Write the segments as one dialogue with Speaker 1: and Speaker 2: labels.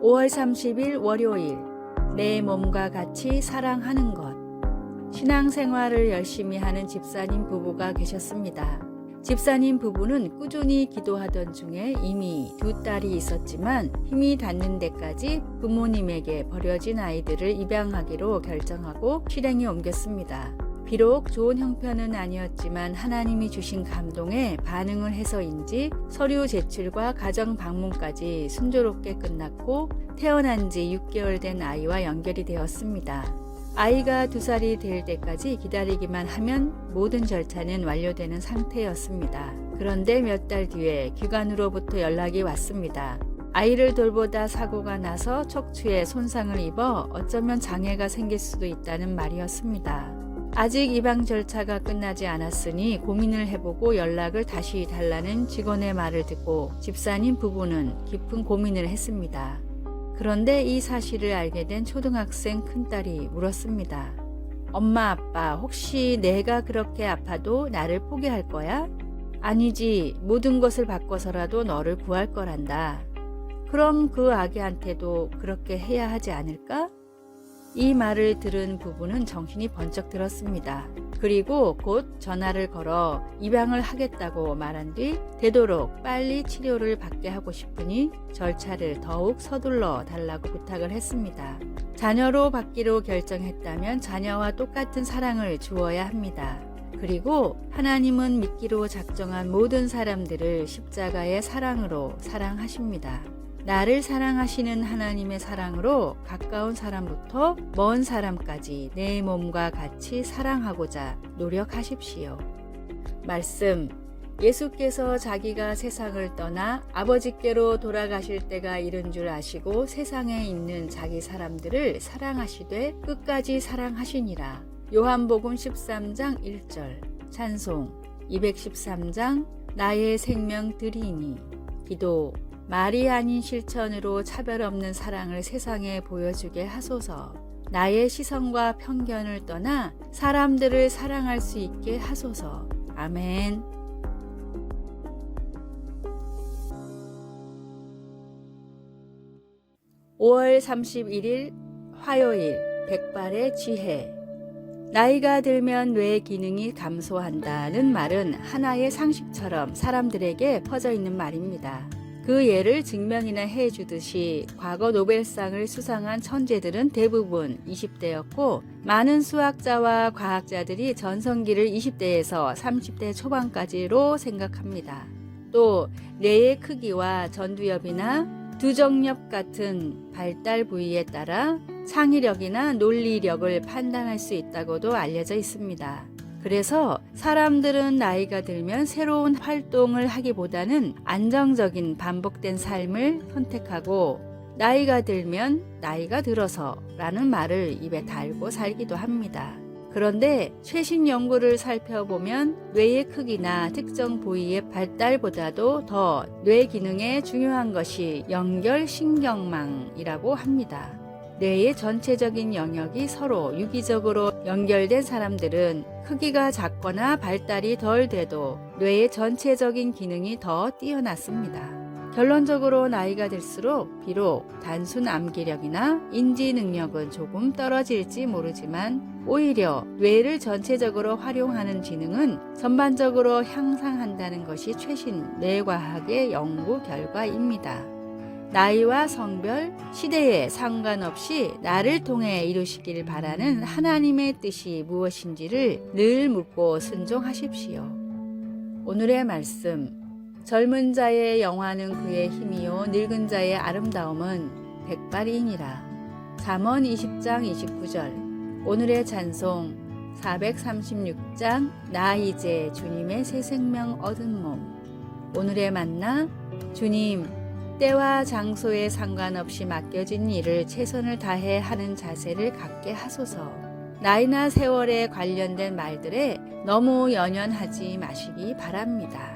Speaker 1: 5월 30일 월요일, 내 몸과 같이 사랑하는 것. 신앙생활을 열심히 하는 집사님 부부가 계셨습니다. 집사님 부부는 꾸준히 기도하던 중에 이미 2딸이 있었지만 힘이 닿는 데까지 부모님에게 버려진 아이들을 입양하기로 결정하고 실행에 옮겼습니다. 비록 좋은 형편은 아니었지만 하나님이 주신 감동에 반응을 해서인지 서류 제출과 가정 방문까지 순조롭게 끝났고 태어난 지 6개월 된 아이와 연결이 되었습니다. 아이가 2살이 될 때까지 기다리기만 하면 모든 절차는 완료되는 상태였습니다. 그런데 몇 달 뒤에 기관으로부터 연락이 왔습니다. 아이를 돌보다 사고가 나서 척추에 손상을 입어 어쩌면 장애가 생길 수도 있다는 말이었습니다. 아직 입양 절차가 끝나지 않았으니 고민을 해보고 연락을 다시 달라는 직원의 말을 듣고 집사님 부부는 깊은 고민을 했습니다. 그런데 이 사실을 알게 된 초등학생 큰딸이 물었습니다. 엄마, 아빠, 혹시 내가 그렇게 아파도 나를 포기할 거야? 아니지, 모든 것을 바꿔서라도 너를 구할 거란다. 그럼 그 아기한테도 그렇게 해야 하지 않을까? 이 말을 들은 부부는 정신이 번쩍 들었습니다. 그리고 곧 전화를 걸어 입양을 하겠다고 말한 뒤 되도록 빨리 치료를 받게 하고 싶으니 절차를 더욱 서둘러 달라고 부탁을 했습니다. 자녀로 받기로 결정했다면 자녀와 똑같은 사랑을 주어야 합니다. 그리고 하나님은 믿기로 작정한 모든 사람들을 십자가의 사랑으로 사랑하십니다. 나를 사랑하시는 하나님의 사랑으로 가까운 사람부터 먼 사람까지 내 몸과 같이 사랑하고자 노력하십시오. 말씀, 예수께서 자기가 세상을 떠나 아버지께로 돌아가실 때가 이른 줄 아시고 세상에 있는 자기 사람들을 사랑하시되 끝까지 사랑하시니라. 요한복음 13장 1절. 찬송 213장 나의 생명 드리니. 기도, 말이 아닌 실천으로 차별 없는 사랑을 세상에 보여주게 하소서. 나의 시선과 편견을 떠나 사람들을 사랑할 수 있게 하소서. 아멘. (5월 31일) 화요일, 백발의 지혜. 나이가 들면 뇌 기능이 감소한다는 말은 하나의 상식처럼 사람들에게 퍼져 있는 말입니다. 그 예를 증명이나 해주듯이 과거 노벨상을 수상한 천재들은 대부분 20대였고 많은 수학자와 과학자들이 전성기를 20대에서 30대 초반까지로 생각합니다. 또 뇌의 크기와 전두엽이나 두정엽 같은 발달 부위에 따라 창의력이나 논리력을 판단할 수 있다고도 알려져 있습니다. 그래서 사람들은 나이가 들면 새로운 활동을 하기보다는 안정적인 반복된 삶을 선택하고 나이가 들면 나이가 들어서 라는 말을 입에 달고 살기도 합니다. 그런데 최신 연구를 살펴보면 뇌의 크기나 특정 부위의 발달보다도 더 뇌 기능에 중요한 것이 연결신경망이라고 합니다. 뇌의 전체적인 영역이 서로 유기적으로 연결된 사람들은 크기가 작거나 발달이 덜 돼도 뇌의 전체적인 기능이 더 뛰어났습니다. 결론적으로 나이가 들수록 비록 단순 암기력이나 인지 능력은 조금 떨어질지 모르지만 오히려 뇌를 전체적으로 활용하는 지능은 전반적으로 향상한다는 것이 최신 뇌과학의 연구 결과입니다. 나이와 성별, 시대에 상관없이 나를 통해 이루시길 바라는 하나님의 뜻이 무엇인지를 늘 묻고 순종하십시오. 오늘의 말씀, 젊은 자의 영화는 그의 힘이요 늙은 자의 아름다움은 백발이니라. 잠언 20장 29절. 오늘의 찬송 436장 나 이제 주님의 새 생명 얻은 몸. 오늘의 만나, 주님, 때와 장소에 상관없이 맡겨진 일을 최선을 다해 하는 자세를 갖게 하소서. 나이나 세월에 관련된 말들에 너무 연연하지 마시기 바랍니다.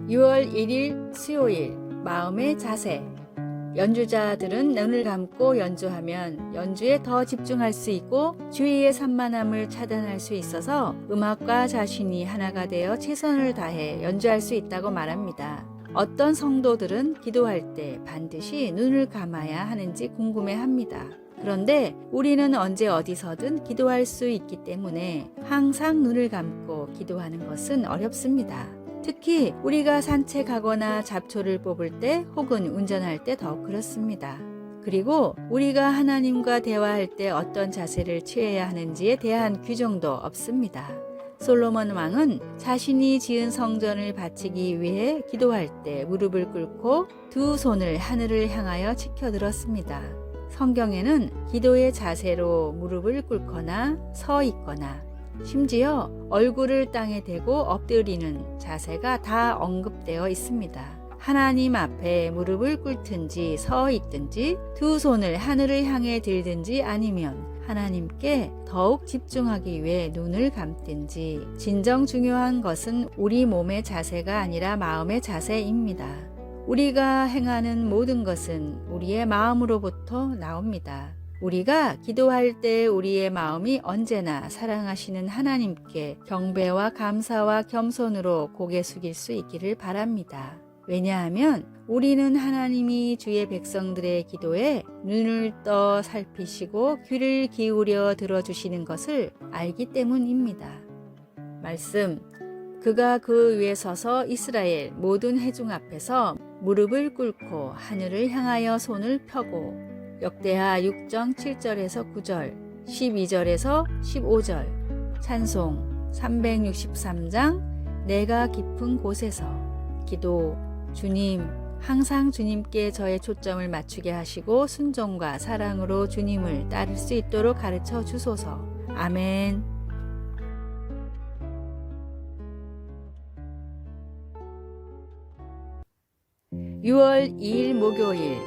Speaker 1: 6월 1일 수요일, 마음의 자세. 연주자들은 눈을 감고 연주하면 연주에 더 집중할 수 있고 주위의 산만함을 차단할 수 있어서 음악과 자신이 하나가 되어 최선을 다해 연주할 수 있다고 말합니다. 어떤 성도들은 기도할 때 반드시 눈을 감아야 하는지 궁금해합니다. 그런데 우리는 언제 어디서든 기도할 수 있기 때문에 항상 눈을 감고 기도하는 것은 어렵습니다. 특히 우리가 산책하거나 잡초를 뽑을 때 혹은 운전할 때 더 그렇습니다. 그리고 우리가 하나님과 대화할 때 어떤 자세를 취해야 하는지에 대한 규정도 없습니다. 솔로몬 왕은 자신이 지은 성전을 바치기 위해 기도할 때 무릎을 꿇고 두 손을 하늘을 향하여 치켜들었습니다. 성경에는 기도의 자세로 무릎을 꿇거나 서 있거나 심지어 얼굴을 땅에 대고 엎드리는 자세가 다 언급되어 있습니다. 하나님 앞에 무릎을 꿇든지 서 있든지 두 손을 하늘을 향해 들든지 아니면 하나님께 더욱 집중하기 위해 눈을 감든지 진정 중요한 것은 우리 몸의 자세가 아니라 마음의 자세입니다. 우리가 행하는 모든 것은 우리의 마음으로부터 나옵니다. 우리가 기도할 때 우리의 마음이 언제나 사랑하시는 하나님께 경배와 감사와 겸손으로 고개 숙일 수 있기를 바랍니다. 왜냐하면 우리는 하나님이 주의 백성들의 기도에 눈을 떠 살피시고 귀를 기울여 들어주시는 것을 알기 때문입니다. 말씀, 그가 그 위에 서서 이스라엘 모든 회중 앞에서 무릎을 꿇고 하늘을 향하여 손을 펴고 역대하 6장 7절에서 9절, 12절에서 15절, 찬송 363장 내가 깊은 곳에서 기도. 주님, 항상 주님께 저의 초점을 맞추게 하시고 순종과 사랑으로 주님을 따를 수 있도록 가르쳐 주소서. 아멘. (6월 2일) 목요일,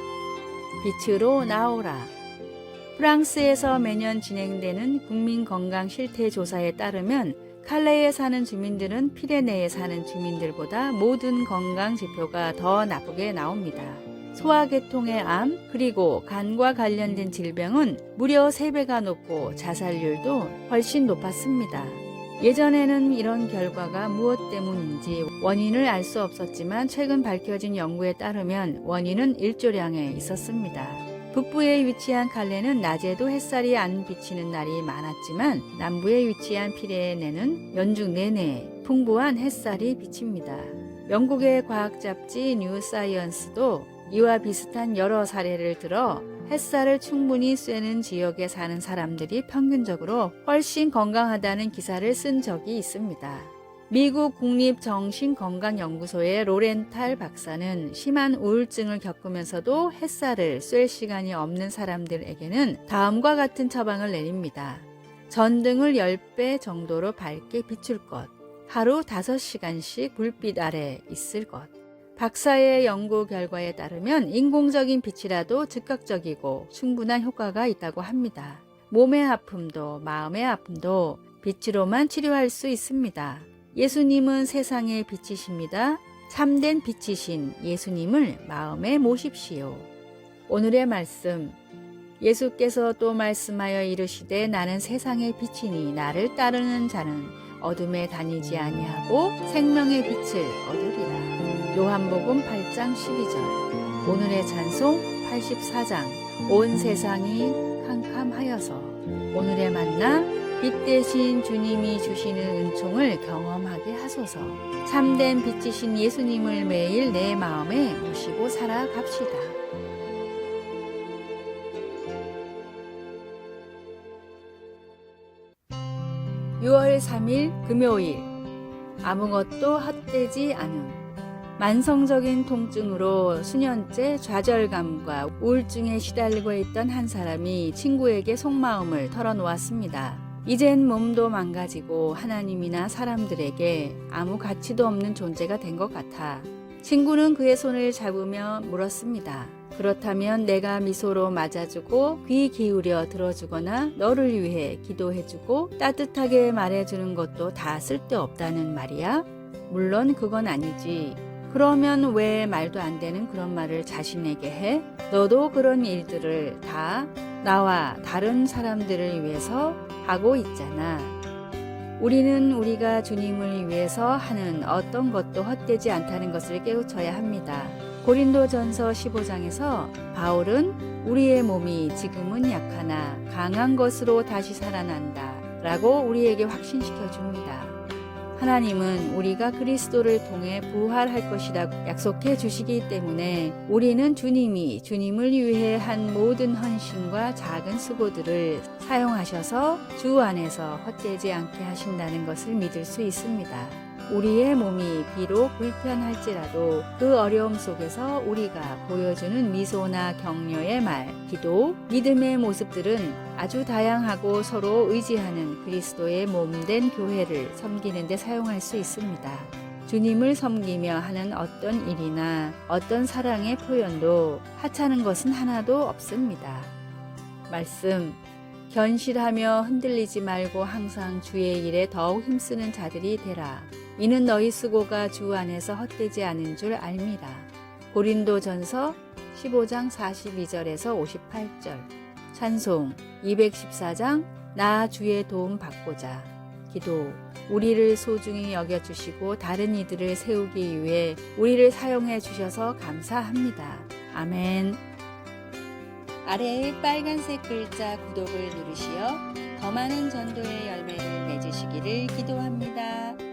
Speaker 1: 빛으로 나오라. 프랑스에서 매년 진행되는 국민건강실태조사에 따르면 칼레에 사는 주민들은 피레네에 사는 주민들보다 모든 건강 지표가 더 나쁘게 나옵니다. 소화계통의 암 그리고 간과 관련된 질병은 무려 3배가 높고 자살률도 훨씬 높았습니다. 예전에는 이런 결과가 무엇 때문인지 원인을 알 수 없었지만 최근 밝혀진 연구에 따르면 원인은 일조량에 있었습니다. 북부에 위치한 칼레는 낮에도 햇살이 안 비치는 날이 많았지만 남부에 위치한 피레네는 연중 내내 풍부한 햇살이 비칩니다. 영국의 과학 잡지 뉴 사이언스도 이와 비슷한 여러 사례를 들어 햇살을 충분히 쐬는 지역에 사는 사람들이 평균적으로 훨씬 건강하다는 기사를 쓴 적이 있습니다. 미국 국립정신건강연구소의 로렌탈 박사는 심한 우울증을 겪으면서도 햇살을 쐴 시간이 없는 사람들에게는 다음과 같은 처방을 내립니다. 전등을 10배 정도로 밝게 비출 것, 하루 5시간씩 불빛 아래 있을 것. 박사의 연구 결과에 따르면 인공적인 빛이라도 즉각적이고 충분한 효과가 있다고 합니다. 몸의 아픔도 마음의 아픔도 빛으로만 치료할 수 있습니다. 예수님은 세상의 빛이십니다. 참된 빛이신 예수님을 마음에 모십시오. 오늘의 말씀, 예수께서 또 말씀하여 이르시되 나는 세상의 빛이니 나를 따르는 자는 어둠에 다니지 아니하고 생명의 빛을 얻으리라. 요한복음 8장 12절. 오늘의 찬송 84장. 온 세상이 캄캄하여서. 오늘의 만나, 빛 대신 주님이 주시는 은총을 경험하게 하소서. 참된 빛이신 예수님을 매일 내 마음에 모시고 살아갑시다. (6월 3일) 금요일. 아무것도 헛되지 않음. 만성적인 통증으로 수년째 좌절감과 우울증에 시달리고 있던 한 사람이 친구에게 속마음을 털어놓았습니다. 이젠 몸도 망가지고 하나님이나 사람들에게 아무 가치도 없는 존재가 된 것 같아. 친구는 그의 손을 잡으며 물었습니다. 그렇다면 내가 미소로 맞아주고 귀 기울여 들어주거나 너를 위해 기도해주고 따뜻하게 말해주는 것도 다 쓸데없다는 말이야? 물론 그건 아니지. 그러면 왜 말도 안 되는 그런 말을 자신에게 해? 너도 그런 일들을 다 나와 다른 사람들을 위해서 하고 있잖아. 우리는 우리가 주님을 위해서 하는 어떤 것도 헛되지 않다는 것을 깨우쳐야 합니다. 고린도전서 15장에서 바울은 우리의 몸이 지금은 약하나 강한 것으로 다시 살아난다 라고 우리에게 확신시켜 줍니다. 하나님은 우리가 그리스도를 통해 부활할 것이라고 약속해 주시기 때문에 우리는 주님이 주님을 위해 한 모든 헌신과 작은 수고들을 사용하셔서 주 안에서 헛되지 않게 하신다는 것을 믿을 수 있습니다. 우리의 몸이 비록 불편할지라도 그 어려움 속에서 우리가 보여주는 미소나 격려의 말, 기도, 믿음의 모습들은 아주 다양하고 서로 의지하는 그리스도의 몸된 교회를 섬기는 데 사용할 수 있습니다. 주님을 섬기며 하는 어떤 일이나 어떤 사랑의 표현도 하찮은 것은 하나도 없습니다. 말씀, 견실하며 흔들리지 말고 항상 주의 일에 더욱 힘쓰는 자들이 되라. 이는 너희 수고가 주 안에서 헛되지 않은 줄 알미라. 고린도전서 15장 42절에서 58절. 찬송 214장 나 주의 도움 받고자. 기도 우리를 소중히 여겨주시고 다른 이들을 세우기 위해 우리를 사용해 주셔서 감사합니다. 아멘. 아래의 빨간색 글자 구독을 누르시어 더 많은 전도의 열매를 맺으시기를 기도합니다.